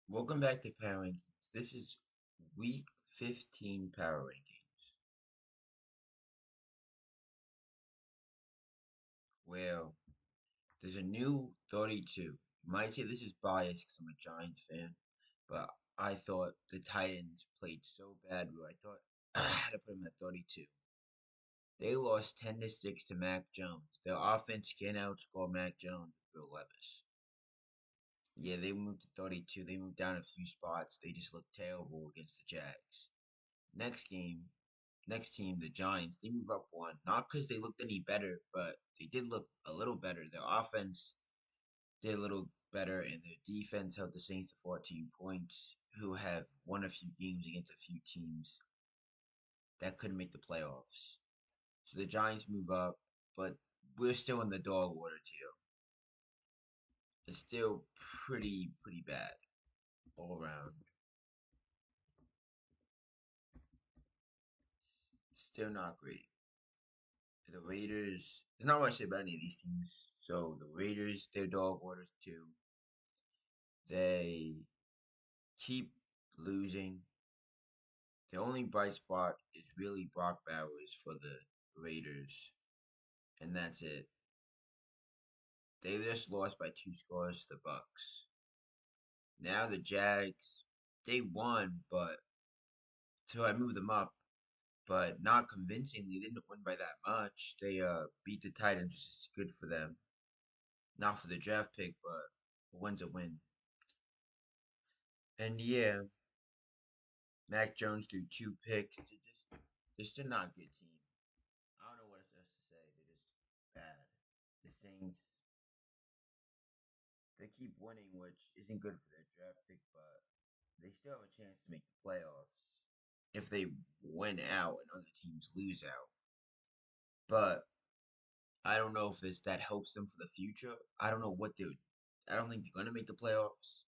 Welcome back to Power Rankings. This is week 15 Power Rankings. Well, there's a new 32. You might say this is biased because I'm a Giants fan, but I thought the Titans played so bad where I thought I had to put them at 32. They lost 10 to 6 to Mac Jones. Their offense can outscore Mac Jones with Bill Levis. Yeah, they moved to 32. They moved down a few spots. They just looked terrible against the Jags. Next game, next team, the Giants, they move up one. Not because they looked any better, but they did look a little better. Their offense did a little better, and their defense held the Saints to 14 points, who have won a few games against a few teams that couldn't make the playoffs. So the Giants move up, but we're still in the dog water tier. It's still pretty bad all around. Still not great. The Raiders, there's not much to say about any of these teams. So the Raiders, they're dog waters too. They keep losing. The only bright spot is really Brock Bowers for the Raiders, and that's it. They just lost by 2 scores to the Bucks. Now the Jags, they won, but so I moved them up, but not convincingly. They didn't win by that much. They beat the Titans, which is good for them. Not for the draft pick, but a win's a win. And yeah, Mac Jones threw 2 picks. They're just not a good team. I don't know what else to say. They're just bad. The Saints, they keep winning, which isn't good for their draft pick, but they still have a chance to make the playoffs if they win out and other teams lose out. But I don't know if this that helps them for the future. I don't know what they would. I don't think they're gonna make the playoffs,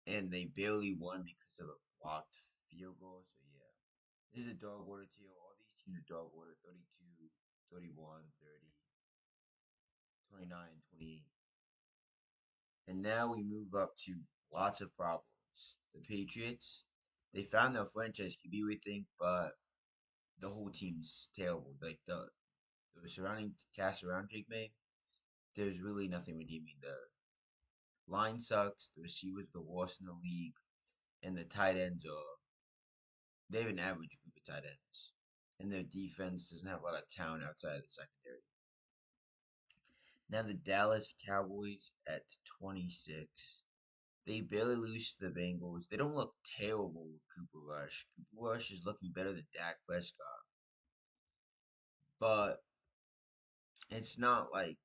and they barely won because of a blocked field goal. So yeah, this is a dog water tier. All these teams are dog water: 32, 31, 30, 29, 28. And now we move up to lots of problems. The Patriots, they found their franchise QB, we think, but the whole team's terrible. Like the surrounding cast around Drake May, there's really nothing redeeming. The line sucks. The receivers are the worst in the league, and the tight ends are they have an average group of tight ends, and their defense doesn't have a lot of talent outside of the secondary. Now the Dallas Cowboys at 26. They barely lose to the Bengals. They don't look terrible with Cooper Rush. Cooper Rush is looking better than Dak Prescott. But it's not like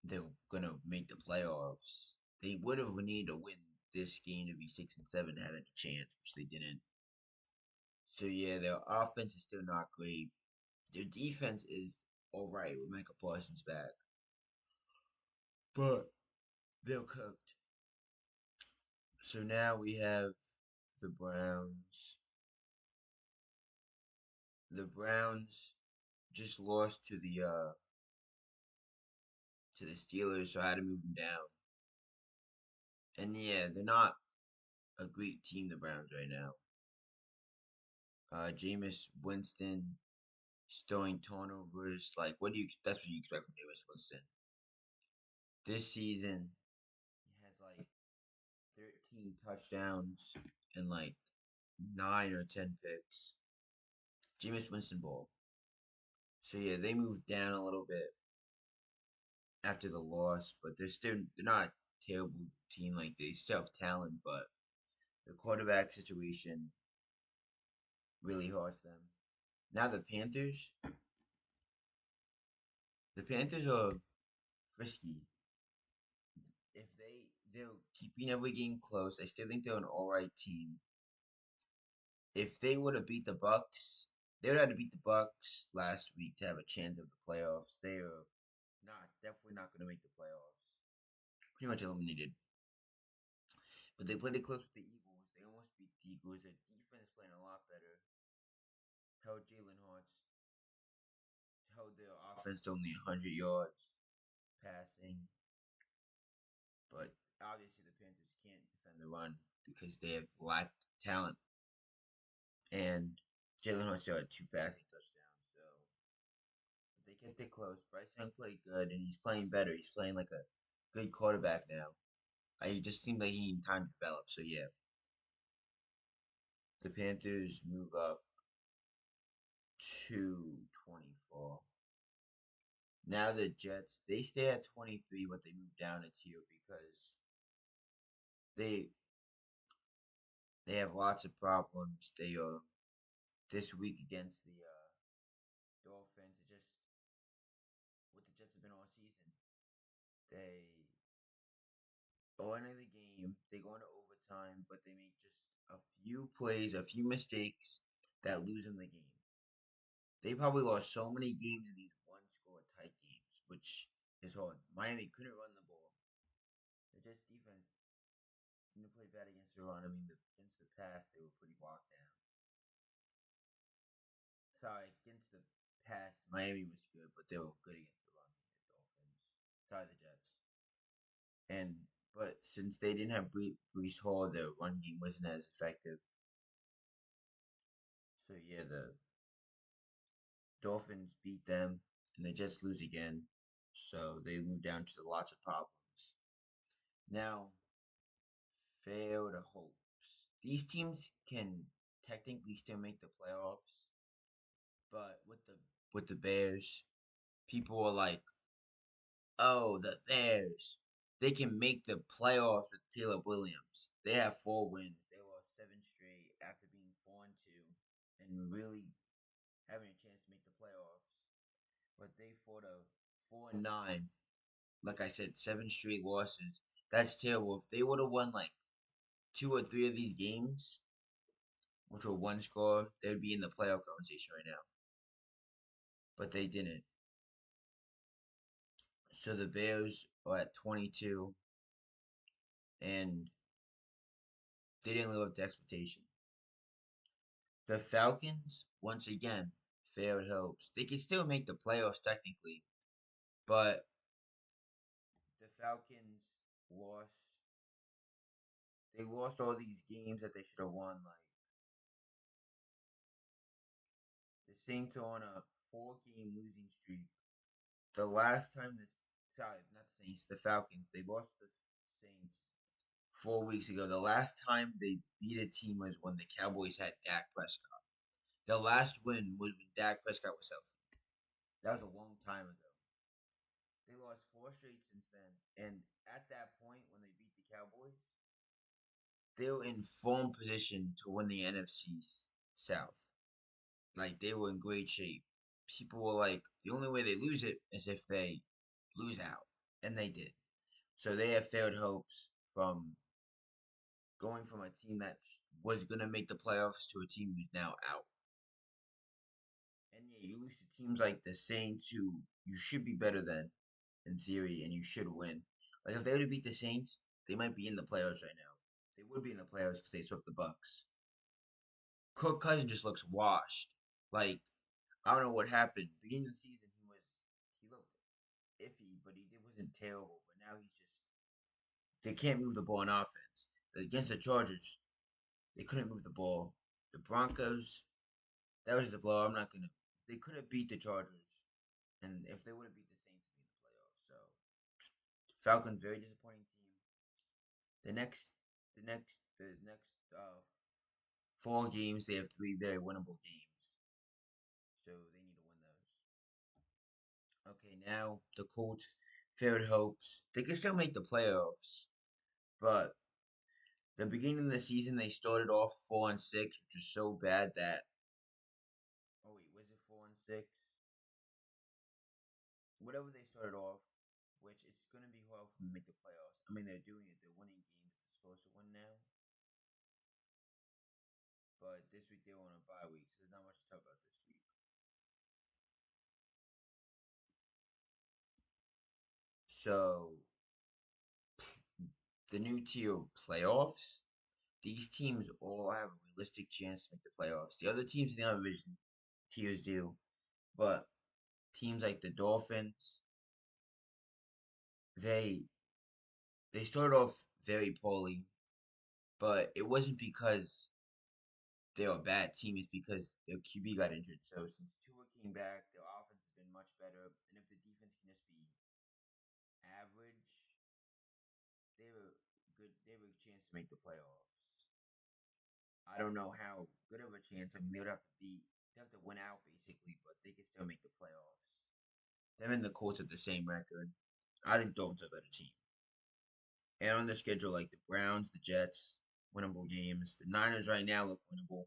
they're gonna make the playoffs. They would have needed to win this game to be 6-7 to have any chance, which they didn't. So yeah, their offense is still not great. Their defense is alright with Michael Parsons back. But they're cooked. So now we have the Browns. The Browns just lost to the Steelers, so I had to move them down. And yeah, they're not a great team, the Browns right now. Jameis Winston throwing turnovers. Like, what do you? That's what you expect from Jameis Winston. This season, he has like 13 touchdowns and like 9 or 10 picks. Jameis Winston ball. So yeah, they moved down a little bit after the loss, but they're not a terrible team. Like they still have talent, but the quarterback situation really hurts them. Now the Panthers are frisky. If they're keeping every game close, I still think they're an all right team. If they would have beat the Bucks, they would have to beat the Bucks last week to have a chance of the playoffs. They are not definitely not going to make the playoffs. Pretty much eliminated. But they played it close with the Eagles. They almost beat the Eagles. Their defense is playing a lot better. Held Jalen Hurts. Held their offense to only 100 yards passing. But obviously the Panthers can't defend the run because they have lacked talent. And Jalen Hurts still had 2 passing touchdowns, so but they kept it close. Bryce Young played good, and he's playing better. He's playing like a good quarterback now. I just seemed like he needed time to develop. So yeah, the Panthers move up to 24. Now the Jets, they stay at 23, but they move down a tier because they they have lots of problems. They this week against the Dolphins. It just what the Jets have been all season. They go into the game, they go into overtime, but they make just a few plays, a few mistakes that lose them the game. They probably lost so many games in these one score tight games, which is hard. Miami couldn't run the ball. The Jets defense didn't play bad against the run. I mean, against the pass, they were pretty locked down. Sorry, against the pass, Miami was good, but they were good against the run. The Dolphins. Sorry, the Jets. And but since they didn't have Brees Hall, their run game wasn't as effective. So yeah, the Dolphins beat them, and the Jets lose again. So they move down to lots of problems. Now, failed hopes. These teams can technically still make the playoffs, but with the Bears, people are like, "Oh, the Bears, they can make the playoffs with Caleb Williams. They have 4 wins. They lost 7 straight after being 4-2, and really having a chance to make the playoffs. But they fought a 4-9. Like I said, 7 straight losses. That's terrible. If they would have won like 2 or 3 of these games, which were one score, they would be in the playoff conversation right now. But they didn't. So the Bears are at 22, and they didn't live up to expectation. The Falcons, once again, failed hopes. They can still make the playoffs technically, but the Falcons lost. They lost all these games that they should have won. Like the Saints are on a 4-game losing streak. The last time this, sorry, not the Saints, the Falcons, they lost the Saints 4 weeks ago. The last time they beat a team was when the Cowboys had Dak Prescott. The last win was when Dak Prescott was healthy. That was a long time ago. They lost 4 straight since then, and at that point, when they beat the Cowboys, they were in firm position to win the NFC South. Like they were in great shape. People were like, the only way they lose it is if they lose out, and they did. So they have failed hopes from going from a team that was gonna make the playoffs to a team who's now out. And yeah, you lose to teams like the Saints, who you should be better than in theory, and you should win. Like if they were to beat the Saints, they might be in the playoffs right now. They would be in the playoffs because they swept the Bucks. Kirk Cousins just looks washed. Like I don't know what happened. Beginning of the season, he looked iffy, but he wasn't terrible. But now he's just they can't move the ball on offense. Against the Chargers, they couldn't move the ball. The Broncos, that was just a blow. I'm not gonna. They could have beat the Chargers, and if they would have beat the Saints, to be in the playoffs. So Falcons, very disappointing team. The next, the next 4 games, they have 3 very winnable games. So they need to win those. Okay, now the Colts, failed hopes. They can still make the playoffs, but the beginning of the season they started off 4-6, which was so bad that oh wait, was it 4-6? Whatever they started off, which it's gonna be hard for them to make the playoffs. I mean they're doing it, they're winning games that they're supposed to win now. But this week they were on a bye week, so there's not much to talk about this week. So the new tier playoffs, these teams all have a realistic chance to make the playoffs. The other teams in the other division tiers do, but teams like the Dolphins, they they started off very poorly, but it wasn't because they were a bad team. It's because their QB got injured. So since Tua came back, their offense has been much better. And if the defense can just be average, they have a they have a chance to make the playoffs. I don't know how good of a chance. I mean, they have to win out basically, but they can still make the playoffs. Them and the Colts have the same record. I think Dolphins are a better team. And on the schedule, like the Browns, the Jets, winnable games. The Niners right now look winnable.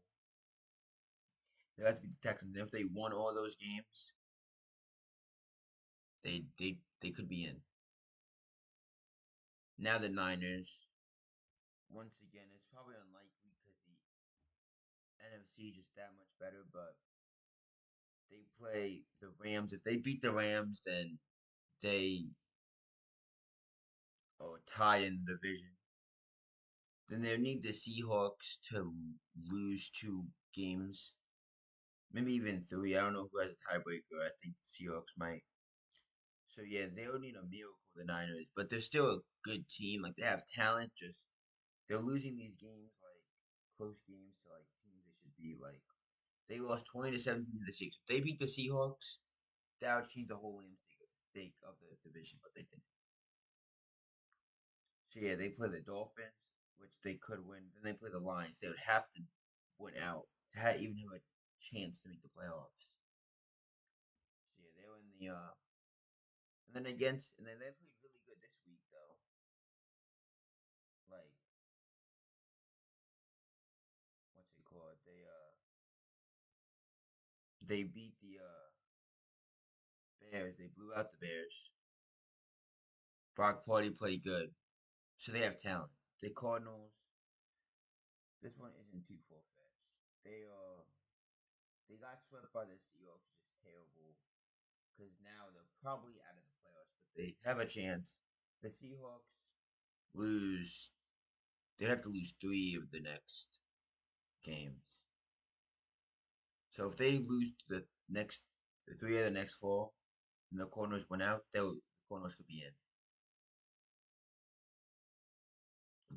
They have to beat the Texans. And if they won all those games, they could be in. Now the Niners, once again, it's probably unlikely because the NFC is just that much better. But they play the Rams. If they beat the Rams, then they are tied in the division. Then they need the Seahawks to lose 2 games, maybe even 3. I don't know who has a tiebreaker. I think the Seahawks might. So yeah, they'll need a miracle, the Niners, but they're still a good team. Like they have talent. Just they're losing these games like close games to like teams they should be like. They lost 20-17 to the Seahawks. If they beat the Seahawks, that would change the whole stake of the division, but they didn't. So yeah, they play the Dolphins, which they could win. Then they play the Lions. They would have to win out to even have a chance to make the playoffs. So yeah, they were in the and then they played really good this week though. Like what's it called? They beat the Bears. They blew out the Bears. Brock Purdy played good, so they have talent. The Cardinals. This one isn't too far fetched. They got swept by the Seahawks, which is terrible because now they're probably out of the playoffs, but they have a chance. The Seahawks lose. They'd have to lose 3 of the next games. So if they lose the 3 of the next 4, and the Cardinals went out, the Cardinals could be in.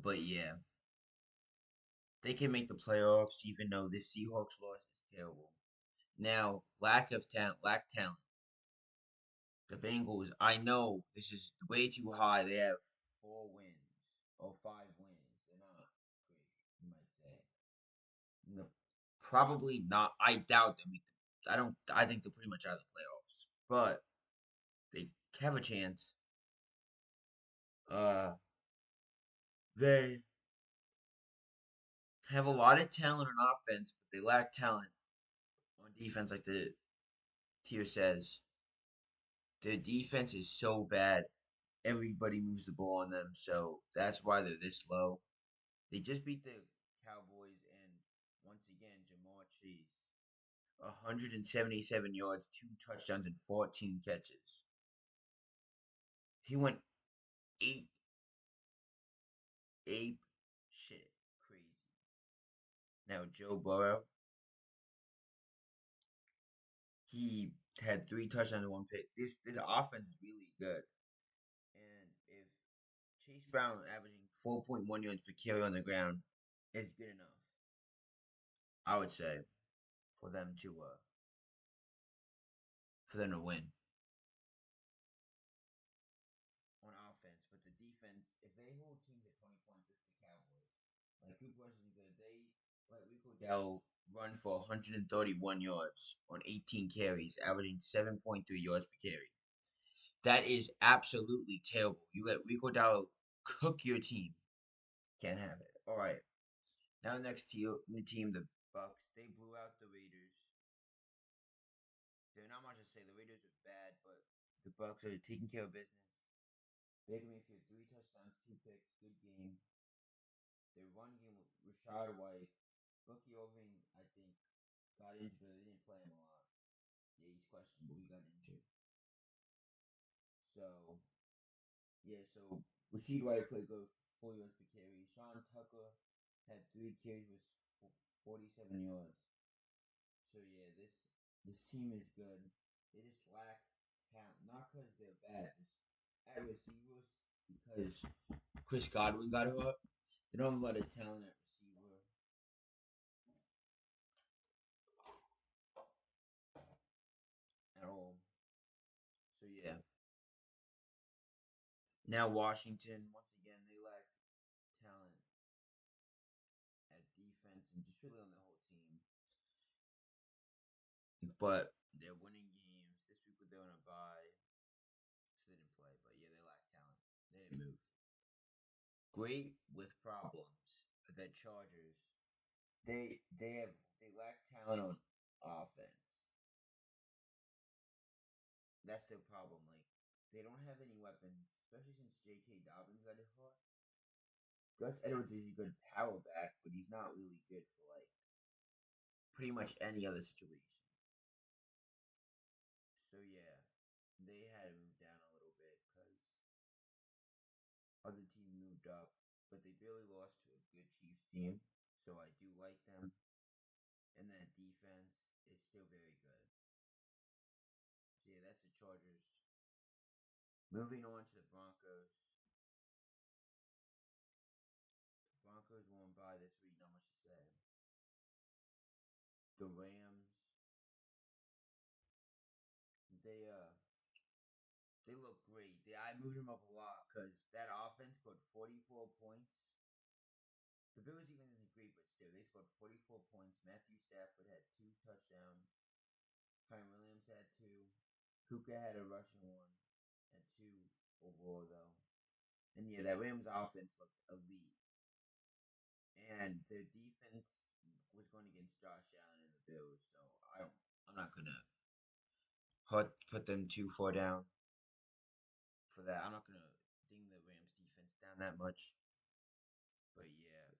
But yeah, they can make the playoffs, even though this Seahawks loss is terrible. Now, lack talent. The Bengals, I know this is way too high. They have 4 wins or 5 wins. They're not great, you might say. No, probably not. I doubt they make. I don't. I think they're pretty much out of the playoffs, but they have a chance. Uh, they have a lot of talent on offense, but they lack talent on defense, like the tier says. Their defense is so bad. Everybody moves the ball on them, so that's why they're this low. They just beat the Cowboys, and once again, Jamar Chase, 177 yards, 2 touchdowns, and 14 catches. He went eight ape shit crazy. Now Joe Burrow, he had 3 touchdowns and 1 pick. This offense is really good, and if Chase Brown averaging 4.1 yards per carry on the ground is good enough, I would say, for them to uh for them to win on offense. But the defense, if they hold teams at 20 points, it's the Cowboys. Like Cooper Rush is good. They let Rico Dell run for 131 yards on 18 carries, averaging 7.3 yards per carry. That is absolutely terrible. You let Rico Dowdle cook your team. Can't have it. All right. Now next team, the Bucks. They blew out the Raiders. There's not much to say. The Raiders are bad, but the Bucks are taking care of business. Baker Mayfield 3 touchdowns, 2 picks, good game. Their run game with Rashad White, Bucky Irving, I think, got injured. They didn't play him a lot. Yeah, he's questionable. He got injured. So yeah, so Rashid White played good, 4 yards per carry. Sean Tucker had 3 carries with 47 yards. So yeah, this team is good. They just lack talent, not because they're bad. Just at receivers, because Chris Godwin got hurt. They don't have a lot of talent at receiver at all. So yeah. Now Washington, once again, they lack talent at defense and just really on the whole team. But they're winning games. This week they're on a bye, so they didn't play. But yeah, they lack talent. They didn't move. Great with problems. The Chargers. They lack talent on offense. That's their problem. Like they don't have any weapons, especially since J.K. Dobbins got hurt. Gus Edwards is a good power back, but he's not really good for like pretty much any other situation. So yeah, they had to move down a little bit because other team moved up, but they barely lost to a good Chiefs team. So I do like them, and that defense is still very good. So yeah, that's the Chargers. Moving on to the Broncos. The Broncos won by this week. Not much to say. The Rams. They uh they look great. I moved them up a lot because that offense scored 44 points. The Bills even isn't great, but still, they scored 44 points. Matthew Stafford had 2 touchdowns. Kyren Williams had 2. Puka had a rushing one and 2 overall, though. And yeah, that Rams offense looked elite. And their defense was going against Josh Allen and the Bills, so I'm not gonna put them too far down for that. I'm not gonna ding the Rams defense down that much. But yeah,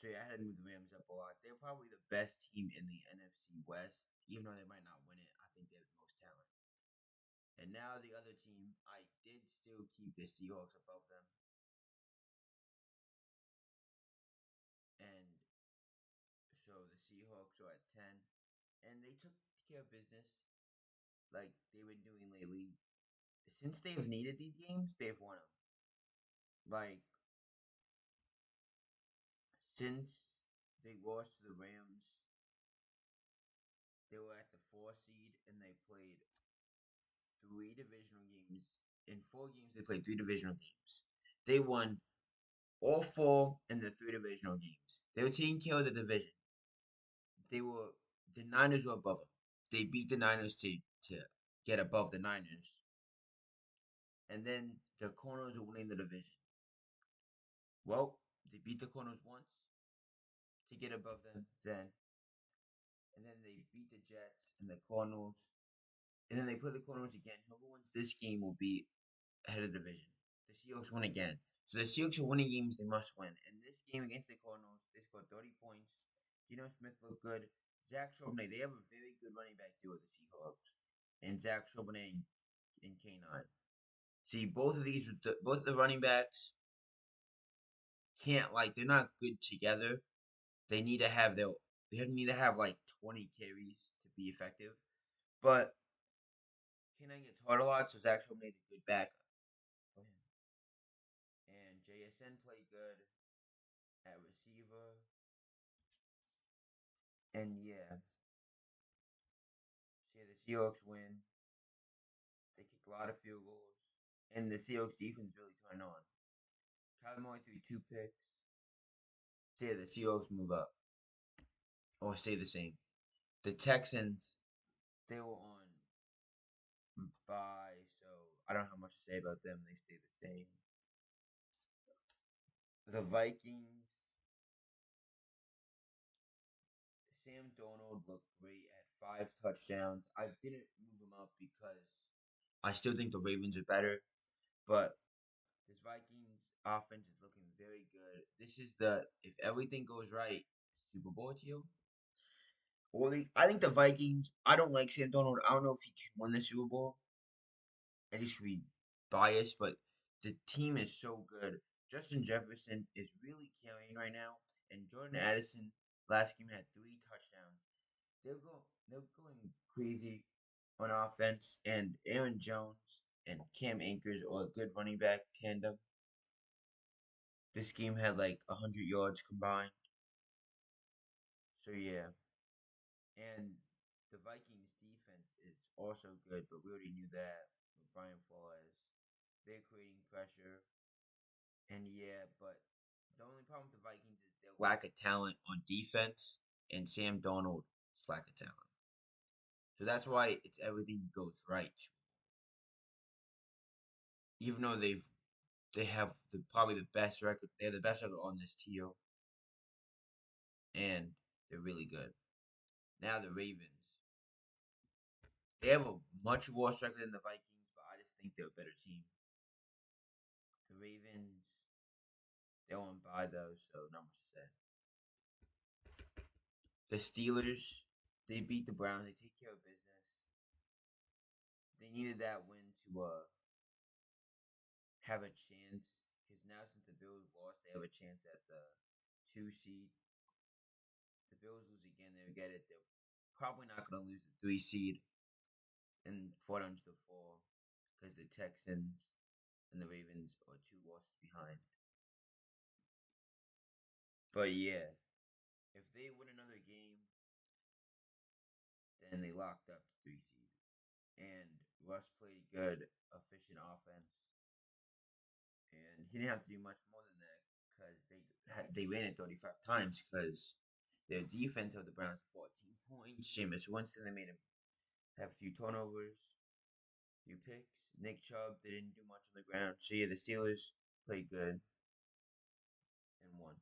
so yeah, I had to move the Rams up a lot. They're probably the best team in the NFC West, even though they might not win it. I think they're the most talent. And now the other team, I did still keep the Seahawks above them, and so the Seahawks are at 10, and they took care of business like they've been doing lately. Since they've needed these games, they've won them. Like since they lost to the Rams, they were at the 4 seed, and they played 3 divisional games. In 4 games, they played 3 divisional games. They won all 4 in the 3 divisional games. They were taking care of the division. They were the Niners were above them. They beat the Niners to get above the Niners, and then the Cardinals were winning the division. Well, they beat the Cardinals once to get above them, and then they beat the Jets and the Cardinals, and then they play the Cardinals again. Whoever wins this game will be ahead of the division. The Seahawks win again. So the Seahawks are winning games they must win. In this game against the Cardinals, they scored 30 points. Geno Smith looked good. Zach Charbonnet, they have a very good running back duo, the Seahawks. And Zach Charbonnet and K9. See, both of the running backs can't they're not good together. They need to have need to have like 20 carries to be effective. But K9 gets hurt a lot, so Zach Charbonnet is a good backup for him. And JSN played good at receiver. And yeah, see the Seahawks win. They kick a lot of field goals, and the Seahawks defense really turned on. Kyler Murray threw 2 picks. See the Seahawks move up or stay the same. The Texans, they were on bye, so I don't have much to say about them. They stay the same. The Vikings, Sam Darnold looked great at 5 touchdowns. I didn't move him up because I still think the Ravens are better, but this Vikings offense is looking very good. This is the if everything goes right, Super Bowl deal. I think the Vikings. I don't like Sam Darnold. I don't know if he can win the Super Bowl. I just could be biased, but the team is so good. Justin Jefferson is really carrying right now, and Jordan Addison last game had 3 touchdowns. They're going crazy on offense, and Aaron Jones and Cam Akers or a good running back tandem. This game had like 100 yards combined. So yeah, and the Vikings defense is also good, but we already knew that with Brian Flores. They're creating pressure, and yeah, but the only problem with the Vikings is their lack of talent on defense, and Sam Darnold's lack of talent. So that's why it's everything goes right. Even though they have probably the best record, they have the best record on this tier, and they're really good. Now the Ravens, they have a much worse record than the Vikings, but I just think they're a better team. The Ravens, they won't buy those, so not much to say. The Steelers, they beat the Browns. They take care of business. They needed that win to have a chance, because now since the Bills lost, they have a chance at the 2 seed. If the Bills lose again, they'll get it. They're probably not going to lose the 3 seed and fall down to the 4, because the Texans and the Ravens are 2 losses behind. But yeah, if they win another game, then they locked up the 3 seed. And Russ played good, efficient offense, and he didn't have to do much more than that because they ran it 35 times because their defense of the Browns 14 points. Jameis Winston, they made him have a few turnovers, few picks. Nick Chubb, they didn't do much on the ground. So yeah, the Steelers played good and won.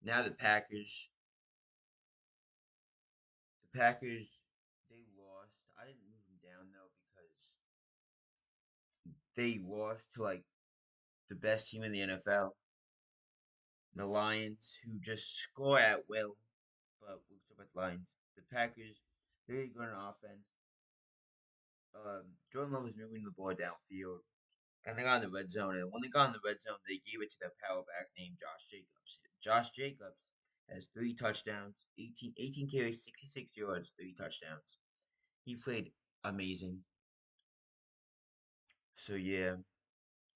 Now the Packers. The Packers, they lost. I didn't move them down though because they lost to like the best team in the NFL, the Lions, who just score at will. But we'll talk about the Lions. The Packers, very good on offense. Jordan Love was moving the ball downfield, and they got in the red zone. And when they got in the red zone, they gave it to the power back named Josh Jacobs. Josh Jacobs has 3 touchdowns, 18 carries, 66 yards, 3 touchdowns. He played amazing. So yeah,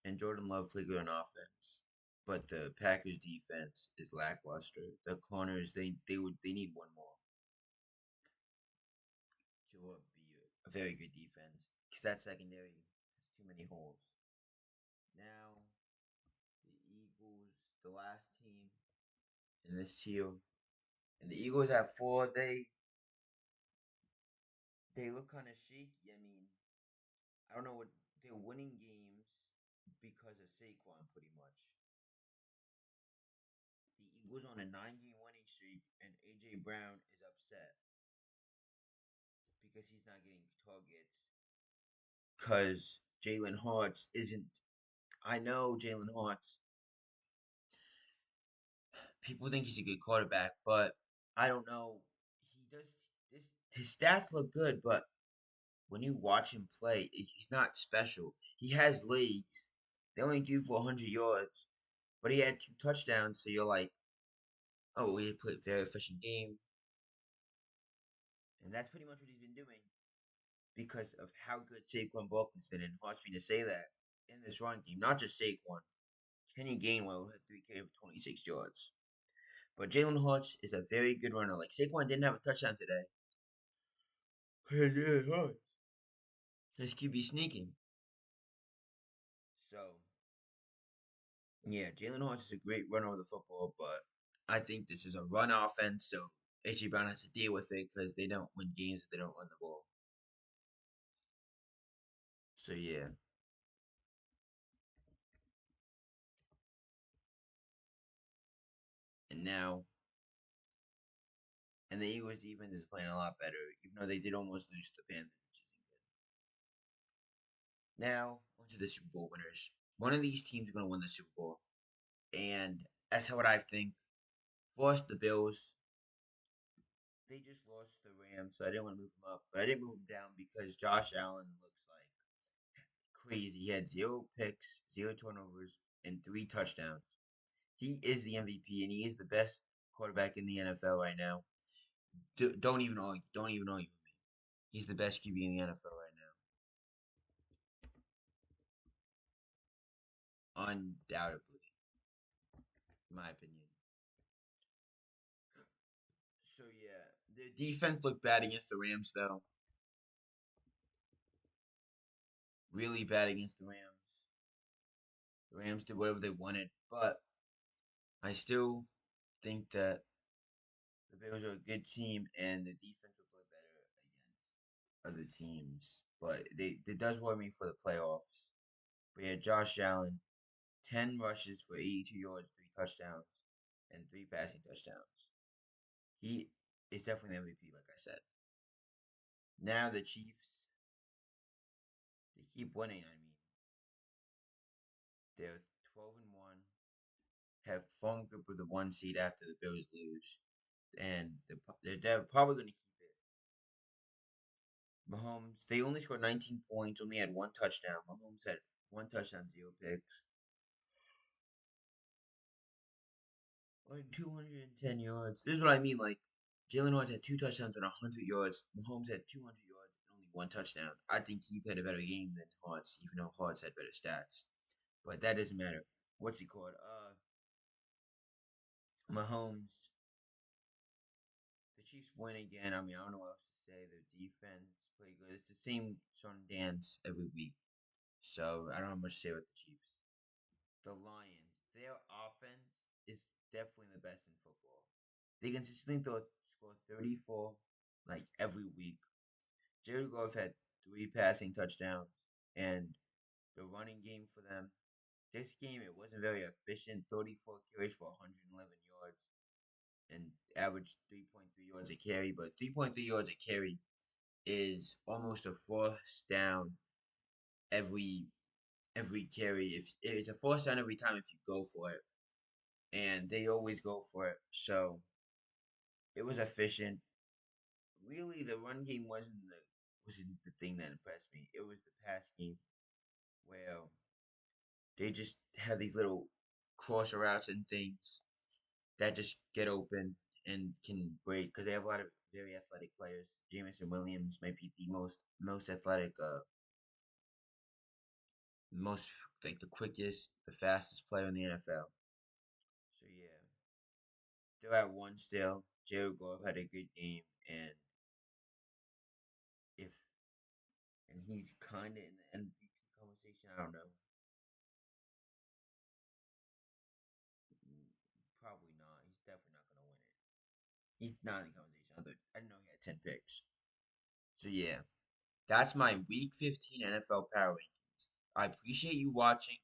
and Jordan Love played good on offense, but the Packers defense is lackluster. The corners they need one more to be a very good defense because that secondary has too many holes. Now the Eagles, the last team in this tier, and the Eagles at 4. They look kind of shaky. I mean, I don't know what they're winning games because of Saquon pretty much. The Eagles on a 9-game winning streak, and AJ Brown is upset because he's not getting targets because Jalen Hurts isn't. I know Jalen Hurts. People think he's a good quarterback, but I don't know. He does this. His stats look good, but when you watch him play, he's not special. He has legs. They only do for 100 yards, but he had 2 touchdowns. So you're like, oh, he played a very efficient game, and that's pretty much what he's been doing because of how good Saquon Barkley's been. And hard for me to say that in this run game, not just Saquon. Kenny Gainwell had 3 carries for 26 yards. But Jalen Hurts is a very good runner. Like Saquon didn't have a touchdown today. Jalen Hurts. His QB sneaking. So yeah, Jalen Hurts is a great runner of the football, but I think this is a run offense, so AJ Brown has to deal with it because they don't win games if they don't run the ball. So yeah. And now and the Eagles defense is playing a lot better, even though they did almost lose to the Panthers, which isn't good. Now, onto the Super Bowl winners. One of these teams is gonna win the Super Bowl. And that's what I think. First, the Bills. They just lost to the Rams, so I didn't want to move them up. But I didn't move them down because Josh Allen looks like crazy. He had 0 picks, 0 turnovers, and 3 touchdowns. He is the MVP, and he is the best quarterback in the NFL right now. Don't even argue. Don't even argue with me. He's the best QB in the NFL right now. undoubtedly, in my opinion. So yeah, the defense looked bad against the Rams though. Really bad against the Rams. The Rams did whatever they wanted, but I still think that the Bills are a good team and the defense will play better against other teams. But it does worry me for the playoffs. But yeah, Josh Allen, 10 rushes for 82 yards, 3 touchdowns, and 3 passing touchdowns. He is definitely the MVP, like I said. Now the Chiefs, they keep winning. I mean, they're 12-1, have firm grip with the 1 seed after the Bills lose, and they're probably going to keep it. Mahomes, they only scored 19 points, only had 1 touchdown. Mahomes had 1 touchdown, 0 picks. 210 yards. This is what I mean. Like, Jalen Hurts had 2 touchdowns and 100 yards. Mahomes had 200 yards and only 1 touchdown. I think he played a better game than Hurts, even though Hurts had better stats. But that doesn't matter. What's he called? Mahomes. The Chiefs win again. I mean, I don't know what else to say. Their defense play good. It's the same song and dance every week. So I don't have much to say with the Chiefs. The Lions, their offense is definitely the best in football. They consistently score 34 like every week. Jared Goff had 3 passing touchdowns, and the running game for them. This game it wasn't very efficient. 34 carries for 111 yards and averaged 3.3 yards a carry, but 3.3 yards a carry is almost a force down every every carry. If it's a force down every time if you go for it, and they always go for it. So it was efficient. Really, the run game wasn't the thing that impressed me. It was the pass game where they just have these little crosser routes and things that just get open and can break because they have a lot of very athletic players. Jameson Williams might be the most athletic, most like the quickest, the fastest player in the NFL. So yeah, they're at 1 still. Jared Goff had a good game, and if and he's kind of in the MVP conversation. I don't know. Probably not. He's definitely not gonna win it. He's not in the conversation. I didn't know he had 10 picks. So yeah, that's my Week 15 NFL Power Rankings. I appreciate you watching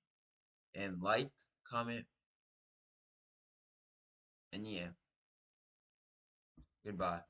and like, comment, and yeah, goodbye.